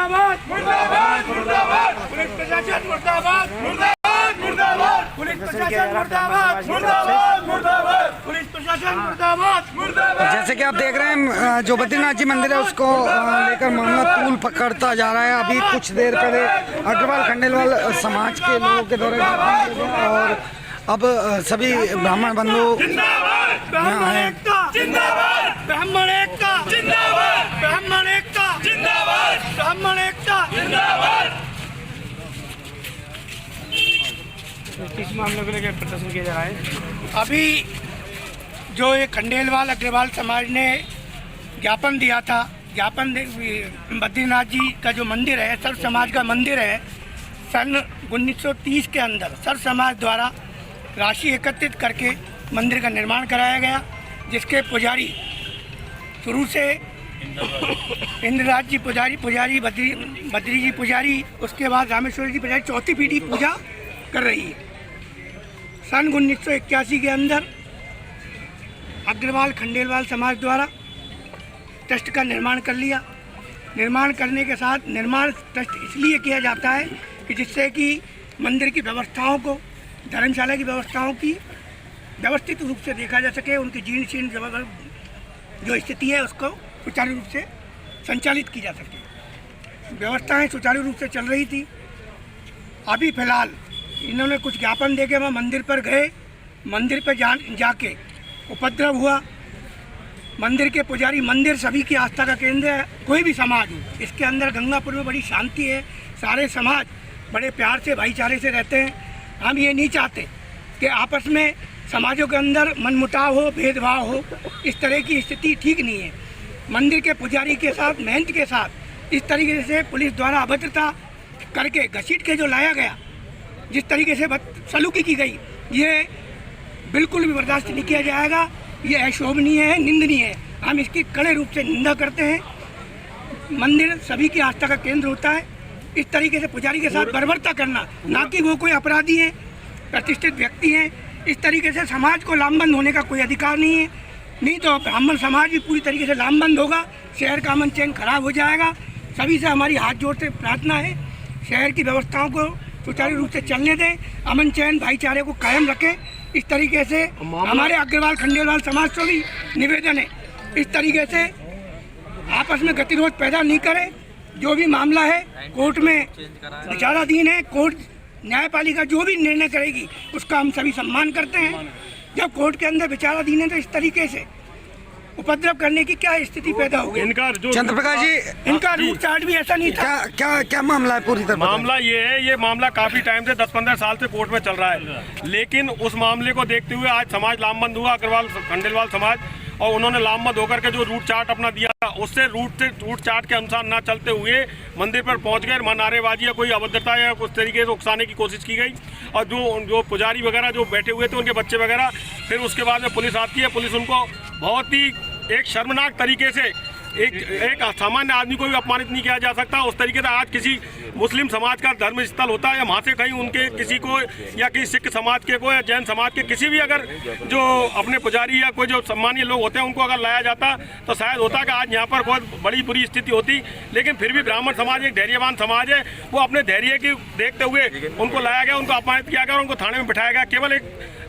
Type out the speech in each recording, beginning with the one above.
मुर्दाबाद मुर्दाबाद पुलिस प्रशासन मुर्दाबाद मुर्दाबाद मुर्दाबाद पुलिस प्रशासन मुर्दाबाद मुर्दाबाद मुर्दाबाद पुलिस प्रशासन मुर्दाबाद मुर्दाबाद। जैसे कि आप देख रहे हैं जो बद्रीनाथ जी मंदिर है उसको लेकर मामला तूल पकड़ता जा रहा है। अभी कुछ देर पहले अग्रवाल खंडेलवाल समाज के लोगों के द्वारा और अब सभी ब्राह्मण बंधु ब्राह्मण एकता जिंदाबाद, ब्राह्मण एकता जिंदाबाद, ब्राह्मण एकता जिंदाबाद, ब्राह्मण एकता जिंदाबाद। किस मामले को लेकर प्रदर्शन किया जा रहा है? अभी जो ये खंडेलवाल अग्रवाल समाज ने ज्ञापन दिया था, ज्ञापन बद्रीनाथ जी का जो मंदिर है सर्व समाज का मंदिर है, सन 1930 के अंदर सर्व समाज द्वारा राशि एकत्रित करके मंदिर का निर्माण कराया गया, जिसके पुजारी शुरू से इंद्रराज जी पुजारी बद्री जी पुजारी, उसके बाद रामेश्वर जी पुजारी, चौथी पीढ़ी पूजा कर रही है। सन 1981 के अंदर अग्रवाल खंडेलवाल समाज द्वारा ट्रस्ट का निर्माण कर लिया। निर्माण करने के साथ निर्माण ट्रस्ट इसलिए किया जाता है कि जिससे कि मंदिर की व्यवस्थाओं को, धर्मशाला की व्यवस्थाओं की व्यवस्थित रूप से देखा जा सके, उनकी जीर्ण शीर्ण जो स्थिति है उसको सुचारू रूप से संचालित की जा सके। व्यवस्थाएं सुचारू रूप से चल रही थी। अभी फिलहाल इन्होंने कुछ ज्ञापन देके वहाँ मंदिर पर गए, मंदिर पर जाके उपद्रव हुआ। मंदिर के पुजारी, मंदिर सभी की आस्था का केंद्र है, कोई भी समाज हो, इसके अंदर गंगापुर में बड़ी शांति है, सारे समाज बड़े प्यार से भाईचारे से रहते हैं। हम ये नहीं चाहते कि आपस में समाजों के अंदर मनमुटाव हो, भेदभाव हो, इस तरह की स्थिति ठीक नहीं है। मंदिर के पुजारी के साथ, महंत के साथ इस तरीके से पुलिस द्वारा अभद्रता करके घसीट के जो लाया गया, जिस तरीके से सलूकी की गई, ये बिल्कुल भी बर्दाश्त नहीं किया जाएगा। ये अशोभनीय है, निंदनीय है। हम इसकी कड़े रूप से निंदा करते हैं। मंदिर सभी की आस्था का केंद्र होता है। इस तरीके से पुजारी के साथ बर्बरता करना, ना कि वो कोई अपराधी है, प्रतिष्ठित व्यक्ति हैं, इस तरीके से समाज को लामबंद होने का कोई अधिकार नहीं है। नहीं तो ब्राह्मण समाज भी पूरी तरीके से लामबंद होगा, शहर का अमन चैन खराब हो जाएगा। सभी से हमारी हाथ जोड़ते प्रार्थना है, शहर की व्यवस्थाओं को सुचारू रूप से चलने दें, अमन चैन भाईचारे को कायम रखें। इस तरीके से हमारे अग्रवाल खंडेलवाल समाज से भी निवेदन है, इस तरीके से आपस में गतिरोध पैदा नहीं करें। जो भी मामला है कोर्ट में विचाराधीन है, कोर्ट न्यायपालिका जो भी निर्णय करेगी उसका हम सभी सम्मान करते हैं। जब कोर्ट के अंदर विचाराधीन है तो इस तरीके से उपद्रव करने की क्या स्थिति पैदा होगी? चंद्रप्रकाश जी, इनका रूट चार्ट भी ऐसा नहीं था। क्या मामला है पूरी तरह? मामला ये है, ये मामला काफी टाइम से 10-15 साल से कोर्ट में चल रहा है, लेकिन उस मामले को देखते हुए आज समाज लामबंद हुआ, अग्रवाल खंडेलवाल समाज, और उन्होंने लामबंद होकर के जो रूट चार्ट अपना दिया उससे रूट चार्ट के अनुसार ना चलते हुए मंदिर पर पहुंच गए, नारेबाजी या कोई अभद्रता या उस तरीके से उकसाने की कोशिश की गई। और जो पुजारी वगैरह जो बैठे हुए थे, उनके बच्चे वगैरह, फिर उसके बाद में पुलिस आती है। पुलिस उनको बहुत ही एक शर्मनाक तरीके से, एक सामान्य आदमी को भी अपमानित नहीं किया जा सकता उस तरीके से आज किसी मुस्लिम समाज का धर्म स्थल होता है या वहाँ से कहीं उनके किसी को या किसी सिख समाज के को या जैन समाज के किसी भी अगर जो अपने पुजारी या कोई जो सम्मानीय लोग होते हैं उनको अगर लाया जाता तो शायद होता कि आज यहाँ पर बहुत बड़ी बुरी स्थिति होती। लेकिन फिर भी ब्राह्मण समाज एक धैर्यवान समाज है, वो अपने धैर्य की देखते हुए उनको लाया गया, उनको अपमानित किया गया और उनको थाने में बिठाया गया केवल एक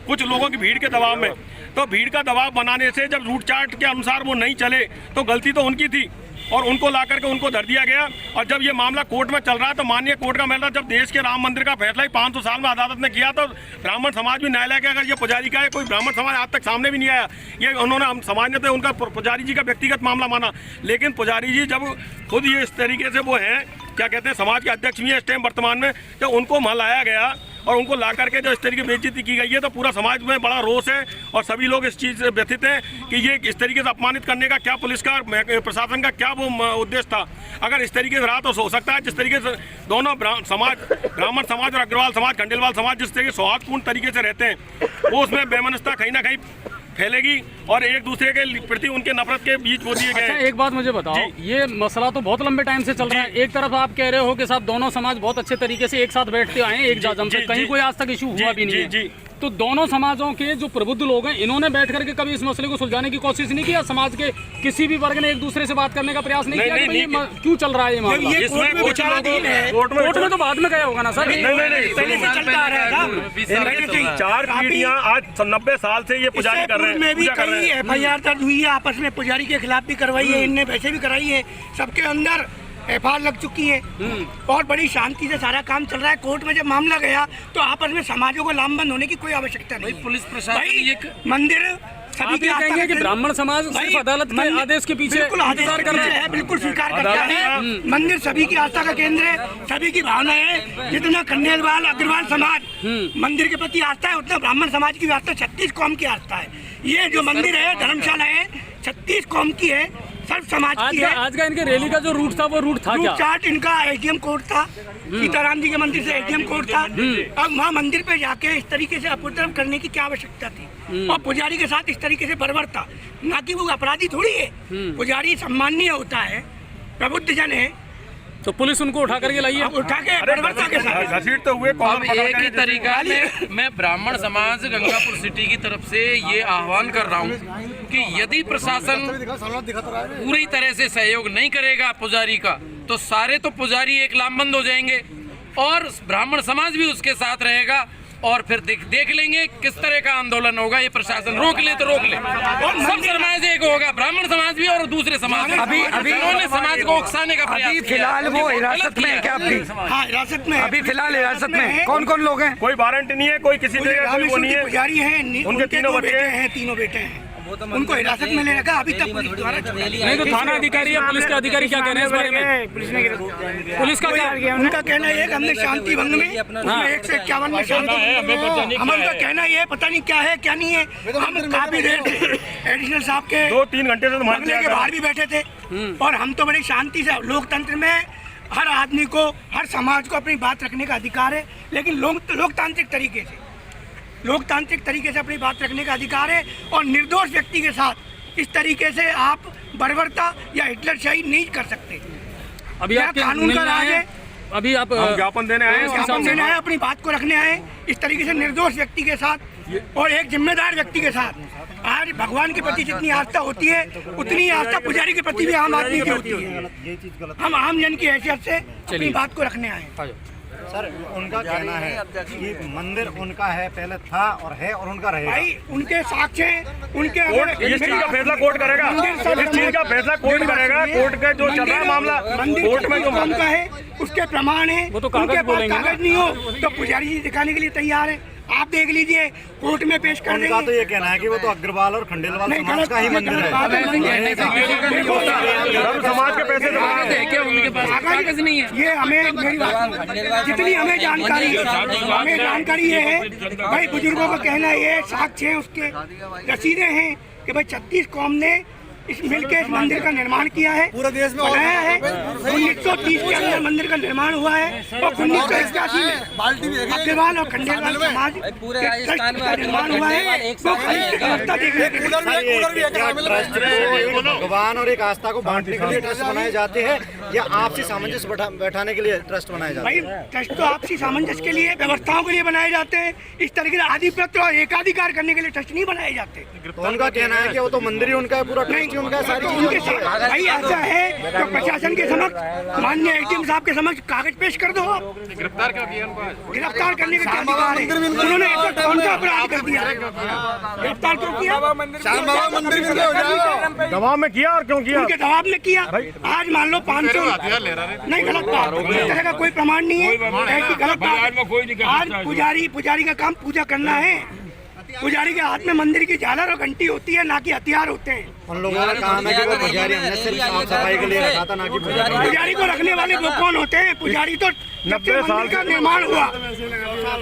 कुछ लोगों की भीड़ के दबाव में। तो भीड़ का दबाव बनाने से जब रूट चार्ट के अनुसार वो नहीं चले तो गलती तो उनकी थी और उनको ला करके उनको धर दिया गया। और जब ये मामला कोर्ट में चल रहा है तो माननीय कोर्ट का मतलब जब देश के राम मंदिर का फैसला ही 500 साल में अदालत ने किया तो ब्राह्मण समाज भी न्यायालय के, अगर ये पुजारी का है, कोई ब्राह्मण समाज आज तक सामने भी नहीं आया। ये उन्होंने, हम समाज ने तो उनका पुजारी जी का व्यक्तिगत मामला माना, लेकिन पुजारी जी जब खुद ये इस तरीके से वो हैं, क्या कहते हैं, समाज के अध्यक्ष भी है इस टाइम वर्तमान में, जब उनको वहाँ लाया गया और उनको ला करके जो इस तरीके की बेइज्जती की गई है तो पूरा समाज में बड़ा रोष है और सभी लोग इस चीज़ से व्यथित हैं कि ये इस तरीके से अपमानित करने का क्या पुलिस का, प्रशासन का क्या वो उद्देश्य था। अगर इस तरीके से रहा तो हो सकता है जिस तरीके से दोनों समाज, ब्राह्मण समाज और अग्रवाल समाज, खंडेलवाल समाज जिस तरीके सौहार्दपूर्ण तरीके से रहते हैं, वो उसमें बेमनस्ता कहीं ना कहीं फैलेगी और एक दूसरे के प्रति उनके नफरत के बीच वो दिए गए। अच्छा, एक बात मुझे बताओ, ये मसला तो बहुत लंबे टाइम से चल रहा है। एक तरफ आप कह रहे हो कि साहब दोनों समाज बहुत अच्छे तरीके से एक साथ बैठते आए हैं, एक जाजम से, कहीं कोई आज तक इशू हुआ भी नहीं है। तो दोनों समाजों के जो प्रबुद्ध लोग हैं इन्होंने बैठ करके कभी इस मसले को सुलझाने की कोशिश नहीं किया? समाज के किसी भी वर्ग ने एक दूसरे से बात करने का प्रयास नहीं किया कि भाई ये क्यों चल रहा है ये मामला? कोर्ट में तो बाद में गया होगा ना सर? नहीं, 4 पीढ़ियां आज 90 साल से ये पुजारी कर रहे हैं। में भी कई FIR दर्ज हुई है, आपस में पुजारी के खिलाफ भी करवाई है, इनने वैसे भी कराई है, सबके अंदर FIR लग चुकी है और बड़ी शांति से सारा काम चल रहा है। कोर्ट में जब मामला गया तो आपस में समाजों को लामबंद होने की कोई आवश्यकता नहीं। पुलिस प्रशासन मंदिर सभी के कहेंगे कि ब्राह्मण समाज सिर्फ अदालत के आदेश के पीछे इंतजार कर रहा है, बिल्कुल स्वीकार करता है। मंदिर सभी की आस्था का केंद्र है, सभी की भावना है। जितना खंडेलवाल अग्रवाल समाज मंदिर के प्रति आस्था है, उतना ब्राह्मण समाज की भी आस्था, 36 कौम की आस्था है। ये जो मंदिर है, धर्मशाला है, 36 कौम की है, सर्व समाज की है। आज का इनके रैली का जो रूट था वो रूट था क्या? चार्ट इनका SDM कोर्ट था, सीताराम जी के मंदिर से SDM कोर्ट था। अब वहाँ मंदिर पे जाके इस तरीके से अपद्रव करने की क्या आवश्यकता थी? और पुजारी के साथ इस तरीके से बर्बरता, ना कि वो अपराधी थोड़ी है। पुजारी सम्माननीय होता है, प्रबुद्ध जन है, तो पुलिस उनको उठा करके लाई है, उठा के बर्बरता के साथ घसीट तो हुए। अब एक ही तरीका मैं ब्राह्मण समाज गंगापुर सिटी की तरफ से ये आह्वान कर रहा हूँ कि यदि प्रशासन पूरी तरह से सहयोग नहीं करेगा पुजारी का, तो सारे तो पुजारी एक लामबंद हो जाएंगे और ब्राह्मण समाज भी उसके साथ रहेगा और फिर देख लेंगे किस तरह का आंदोलन होगा। ये प्रशासन रोक ले तो रोक ले, और सब समाज एक होगा, ब्राह्मण समाज भी और दूसरे समाज भी। अभी उन्होंने समाज को उकसाने का प्रयास किया। फिलहाल वो हिरासत में है क्या? हाँ, हिरासत में अभी फिलहाल हिरासत में कौन कौन लोग हैं? कोई वारंट नहीं है, कोई किसी तरह का वो नहीं है। पुजारी हैं, उनके तीनों बेटे हैं, उनको हिरासत में ले रखा। अभी तक पुलिस द्वारा नहीं तो थाना अधिकारी या पुलिस के अधिकारी क्या कह रहे हैं इस बारे में? पुलिस का क्या उनका कहना है कि हमने शांति भंग में 151 में शांति, हम उनका कहना ये पता नहीं क्या है क्या नहीं है। हम काफी देर एडिशनल साहब के 2-3 घंटे से बंगले के बाहर भी बैठे थे और हम तो बड़ी शांति से, लोकतंत्र में हर आदमी को, हर समाज को अपनी बात रखने का अधिकार है, लेकिन लोकतांत्रिक तरीके से अपनी बात रखने का अधिकार है। और निर्दोष व्यक्ति के साथ इस तरीके से आप बर्बरता या हिटलरशाही नहीं कर सकते। अभी आप कानून का राज है, अभी आप ज्ञापन देने आए, अपनी बात को रखने आए इस तरीके से निर्दोष व्यक्ति के साथ और एक जिम्मेदार व्यक्ति के साथ। आज भगवान के प्रति जितनी आस्था होती है उतनी आस्था पुजारी के प्रति भी आम आदमी की होती है। हम आम जन की हैसियत से अपनी बात को रखने आए। सर, उनका कहना है कि मंदिर उनका है, पहले था और है और उनका रहेगा। भाई उनके साक्ष्य हैं, उनके इस चीज का फैसला कोर्ट करेगा, इस चीज का फैसला कोर्ट करेगा। कोर्ट का जो चल रहा है मामला, कोर्ट में जो मामला है उसके प्रमाण है, वो तो उनके पास बोलेंगे कागज नहीं हो तो पुजारी जी दिखाने के लिए तैयार है। आप देख लीजिए, कोर्ट में पेश कर उनका तो ये कहना है कि वो तो अग्रवाल और खंडेलवाल समाज का ही मंदिर है। समाज के पैसे उनके पास कागज नहीं है। ये हमें जितनी हमें जानकारी है भाई, बुजुर्गों का कहना है, ये साक्ष्य है, उसके रसीदें हैं कि भाई 36 कौम ने इस मिलकर इस मंदिर का निर्माण किया है, पूरे देश में बनाया है। 1930 के अंदर मंदिर का निर्माण हुआ है और 1981 में अग्रवाल और खंडेलवाल समाज के ट्रस्ट का निर्माण हुआ है। वो व्यवस्था देखने के लिए भगवान और एक आस्था को बांटने के लिए ट्रस्ट बनाए जाते हैं या आपसी सामंजस्य बैठाने के लिए ट्रस्ट बनाए जाते हैं? भाई ट्रस्ट तो आपसी सामंजस्य के लिए, व्यवस्थाओं के लिए बनाए जाते हैं। इस तरीके से आधिपत्य और एकाधिकार करने के लिए ट्रस्ट नहीं बनाए जाते। तो उनका कहना है कि वो तो मंदिर ही उनका है, पूरा ट्रस्ट ही उनका है, सारी उनके साथ भाई ऐसा है तो प्रशासन के समक्ष, माननीय SDM साहब के समक्ष कागज पेश कर दो। गिरफ्तार करने का क्या अधिकार है? उन्होंने ऐसा कौन सा अपराध कर दिया? गिरफ्तार क्यों किया? दबाव में किया और क्यों किया? उनके दबाव में किया। आज मान लो 500 नहीं, गलत बात, इस तरह का कोई प्रमाण नहीं है, ऐसी गलत बात। आज पुजारी का काम पूजा करना है। पुजारी के हाथ में मंदिर की झालर और घंटी होती है, ना कि हथियार होते हैं। उन लोगों का काम है कि वो पुजारी हमने सिर्फ साफ सफाई के लिए रखा था, ना कि पुजारी को रखने वाले वो कौन होते हैं? पुजारी तो 90 साल का निर्माण हुआ,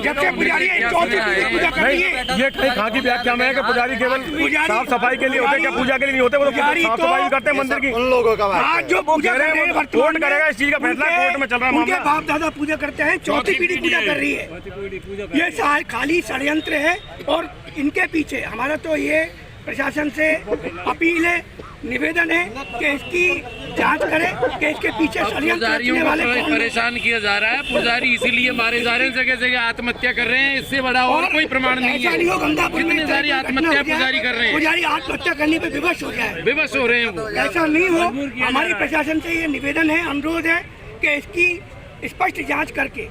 जब से पुजारी पूजा कर रही है। ये कहाँ की व्याख्या में है कि पुजारी केवल साफ सफाई के लिए होते हैं? क्या पूजा के लिए नहीं होते? वो तो साफ सफाई करते हैं मंदिर की। उन लोगों का आज जो पूजा कर रहे हैं, कोर्ट करेगा इस चीज का फैसला, कोर्ट में चल रहा है उनके बाप दादा पूजा करते हैं, चौथी पीढ़ी पूजा कर रही है। ये खाली षड्यंत्र है और इनके पीछे हमारा तो ये प्रशासन से अपील है निवेदन है कि इसकी जांच करें कि इसके पीछे षड्यंत्र पुजारियों रचने को वाले तो कौन हैं। परेशान किया जा रहा है, पुजारी इसीलिए मारे जा रहे हैं, जगह जगह आत्महत्या कर रहे हैं, इससे बड़ा और कोई प्रमाण नहीं ऐसा नहीं हो है। गंगापुर में कितनी सारी घटना आत्महत्या हो जाए, पुजारी कर रहे हैं, पुजारी आत्महत्या करने पे विवश हो जाए, बेबस हो रहे हैं वो। ऐसा नहीं हो। हमारी प्रशासन से ये निवेदन है, अनुरोध है कि इसकी स्पष्ट जांच करके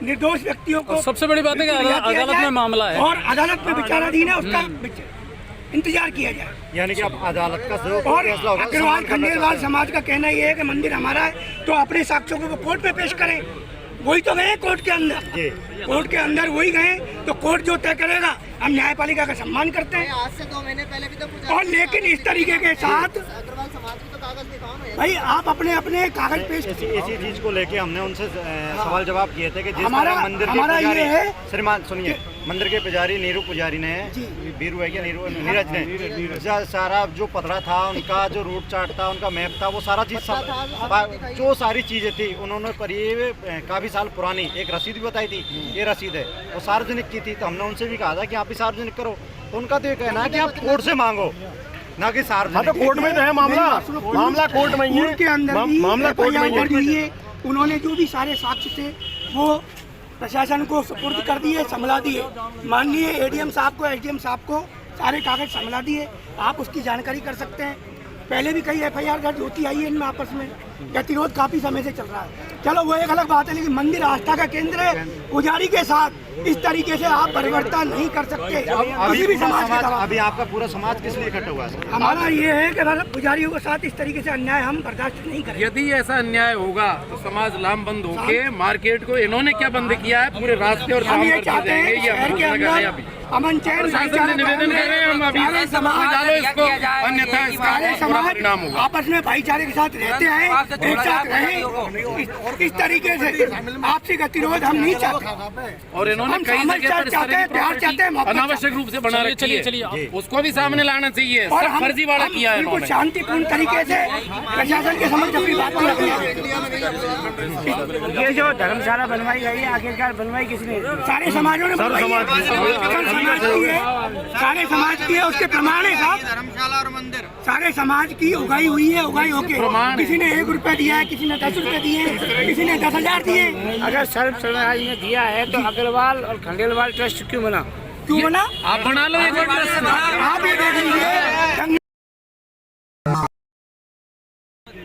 निर्दोष व्यक्तियों को, सबसे बड़ी बात है कि अदालत में मामला है और अदालत में विचाराधीन है, उसका इंतजार किया जाए। यानी कि अब अदालत का जो और फैसला होगा अग्रवाल खंडेलवाल समाज का कहना ये है कि मंदिर हमारा है तो अपने साक्ष्यों को कोर्ट में पेश करें। वही तो गए कोर्ट के अंदर, कोर्ट के अंदर वही गए, तो कोर्ट जो तय करेगा हम न्यायपालिका का सम्मान करते हैं। आज से 2 महीने पहले भी तो और लेकिन इस तरीके के साथ अग्रवाल समाज की तो कागज दिखाओ ना। भाई आप अपने अपने कागज पेश इसी चीज को लेके हमने उनसे सवाल जवाब किए थे कि जिस हमारा- तरह मंदिर के हमारा पुजारी, ये है श्रीमान सुनिए, मंदिर के पुजारी नीरू पुजारी ने, बीरू है क्या नीरज ने सारा जो पतड़ा था उनका, जो रूट चार्ट था उनका, मैप था, वो सारा चीज जो सारी चीजें थी उन्होंने पर ये काफी साल पुरानी एक रसीद भी बताई थी, ये रसीद है वो सार्वजनिक की थी। तो हमने उनसे भी कहा था कि आप भी सार्वजनिक करो, तो उनका तो ये कहना है कि आप कोर्ट से मांगो ना कि सार्वजनिक। कोर्ट में तो है मामला कोर्ट में ही है, के अंदर भी मामला कोर्ट में ही FIR है। दर्ज हुई है। उन्होंने जो भी सारे साक्ष्य थे वो प्रशासन को सुपुर्द कर दिए, संभला दिए। माननीय ADM साहब को, SDM साहब को सारे कागज संभला दिए, आप उसकी जानकारी कर सकते हैं। पहले भी कई FIR दर्ज होती आई है इनमें आपस में, गतिरोध काफी समय से चल रहा है। चलो वो एक अलग बात है, लेकिन मंदिर आस्था का केंद्र है, पुजारी के साथ इस तरीके से आप परिवर्तन नहीं कर सकते किसी भी समाज के दबाव। अभी आपका पूरा समाज किस लिए इकट्ठा हुआ है? हमारा ये है कि पुजारियों के साथ इस तरीके से अन्याय हम बर्दाश्त नहीं करेंगे। यदि ऐसा अन्याय होगा तो समाज लामबंद होके मार्केट को, इन्होंने क्या बंद किया है, पूरे रास्ते और हम काम ये कर दिए चाहते जाएंगे, हैं ये हम शहर के घोषणा कर रहे हैं अंदर अभी। अमन चैन प्रशासन से निवेदन कर रहे हैं हम अभी, सारे समाज डालो इसको, अन्यथा इसका सारे बुरा समाज परिणाम होगा। आपस में भाईचारे के साथ रहते हैं, एक साथ रहें। इस तरीके से आपसी गतिरोध हम नहीं चाहते। और इन्होंने हम कई समझ जगह पर इस चाहते तरह हैं, की प्यार चाहते हैं, प्रॉपर्टी मोहब्बत अनावश्यक रूप से बना रखी है, उसको भी सामने लाना चाहिए। और सब हम फर्जीवाड़ा हम किया है बिल्कुल इन्होंने। शांतिपूर्ण तरीके से प्रशासन के समक्ष अपनी बात को रखेंगे। ये जो धर्मशाला बनवाई गई है, आखिरकार बनवाई किसने? सारे समाजों ने बनवाई है। समाज की है, सारे समाज की है, उसके प्रमाण है साहब। धर्मशाला और मंदिर सारे समाज की उगाई हुई है, उगाई होके किसी ने 1 रुपया दिया है, किसी ने 10 रुपये दिए, किसी ने 10,000 दिए। अगर सर्व समाज ने दिया है तो अग्रवाल और खंडेलवाल ट्रस्ट क्यों बना? क्यों बना? आप बना लो एक और आप ये देख लीजिए,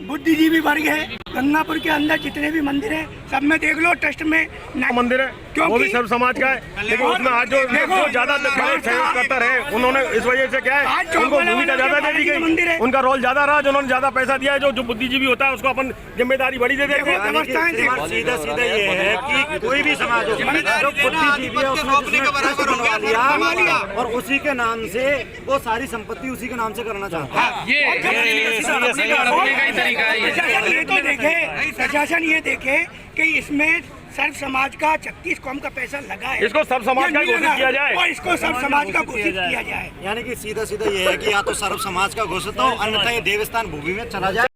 बुद्धिजीवी वर्ग है, गंगापुर के अंदर जितने भी मंदिर हैं सब में देख लो, ट्रस्ट में मंदिर है, वो भी सर्व समाज का है, लेकिन उसमें आज जो ज्यादा बड़े सहयोग करता रहे, उन्होंने इस वजह से क्या है, उनको भूमिका ज्यादा दे दी गई, उनका रोल ज्यादा रहा, जिन्होंने ज्यादा पैसा दिया है, जो बुद्धिजीवी होता है उसको अपन जिम्मेदारी बड़ी दे देते हैं। सीधा सीधा ये है कि कोई भी समाज हो, जो बुद्धिजीवी है उसने ट्रस्ट बनवा लिया और उसी के नाम से वो सारी संपत्ति उसी के नाम से करना चाहता है। ये तरीका है ये। प्रशासन ये तो देखे, प्रशासन ये देखे कि इसमें सर्व समाज का 36 कौम का पैसा लगा है, इसको सर्व समाज का घोषित किया जाए और इसको सर्व समाज का घोषित किया जाए। यानी कि सीधा सीधा ये है कि या तो सर्व समाज का घोषित हो, अन्यथा ये देवस्थान भूमि में चला जाए।